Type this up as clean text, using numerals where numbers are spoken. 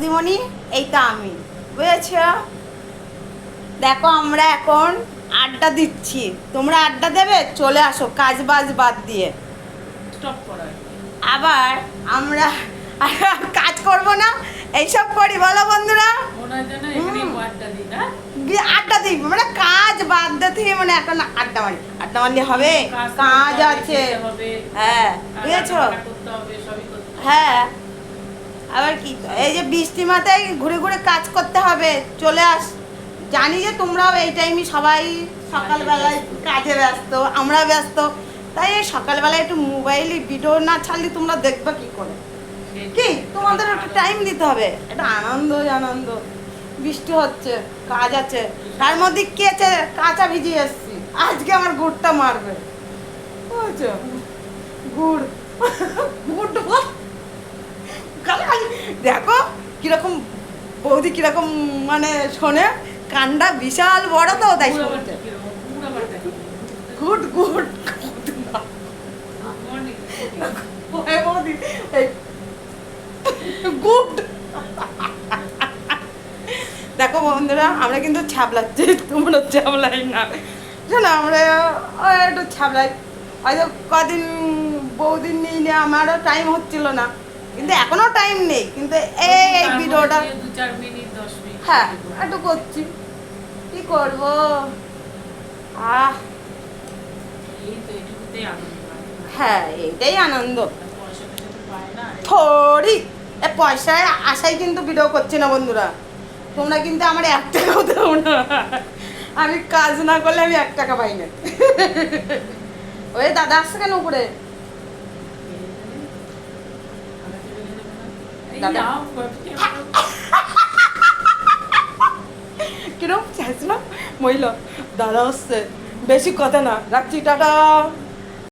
বৌদিমণি, এই তো আমি, বুঝেছ? দেখো আমরা এখন আড্ডা দিচ্ছি, তোমরা আড্ডা দেবে? চলে আসো কাজ বাজ বাদ দিয়ে। স্টপ করা আবার আমরা কাজ করব না, এইসব করি, বলো বন্ধুরা? ওনার জন্য এখানেই আড্ডা দিই না, আড্ডা দিই মানে কাজ বাদ দিয়ে, মানে এখন আড্ডা মারি। আড্ডা মারলে হবে? কাজ আছে, হ্যাঁ, বুঝেছো? হ্যাঁ, আবার কি, এই যে বৃষ্টি মাথায় ঘুরে ঘুরে কাজ করতে হবে। চলে আস, জানি যে তোমরাও এই টাইমে সবাই সকালবেলায় কাজে ব্যস্ত, আমরা ব্যস্ত, তাই এই সকালবেলায় একটু মোবাইলে ভিডিও না ছাড়লে তোমরা দেখবে কি করে? কি তোমাদের একটু টাইম দিতে হবে, এটা আনন্দ আনন্দ। বৃষ্টি হচ্ছে, কাজ আছে, তার মধ্যে কি আছে, কাঁচা ভিজিয়ে এসছি, আজকে আমার গুড়টা মারবে, বুঝছো? গুড় গুড় দেখো কিরকম বৌদি, কিরকম মানে শোনে, কানটা বিশাল বড় তো, তাই শুনছে। Good good good. দেখো বন্ধুরা, আমরা কিন্তু ছ্যাবলাচ্ছি, তোমরা ছ্যাবলাই না, শোনো আমরা একটু ছ্যাবলাই। হয়তো কদিন বৌদিন নিয়ে আমারও টাইম হচ্ছিল না, কিন্তু এখনো টাইম নেই, কিন্তু এই ভিডিওটা 2-4 মিনিট 10 মিনিট হ্যাঁ একটু করছি, কি করবো। আহ এই তো এটুকুতেই আনন্দ পাই। হ্যাঁ, এইটাই আনন্দ। পয়সা টয়সা তো পায় না, থোড়ি এ পয়সায় আশাই কিন্তু ভিডিও করছি না বন্ধুরা, তোমরা কিন্তু আমার 1 টাকাও দেবো না, আমি কাজ না করলে আমি 1 টাকা পাই না। ওই দাদা আসছে কেন উপরে? দাদা কিরম চাইছ না মহিলা, দাদা আসছে, বেশি কথা না, রাখছি, টাটা।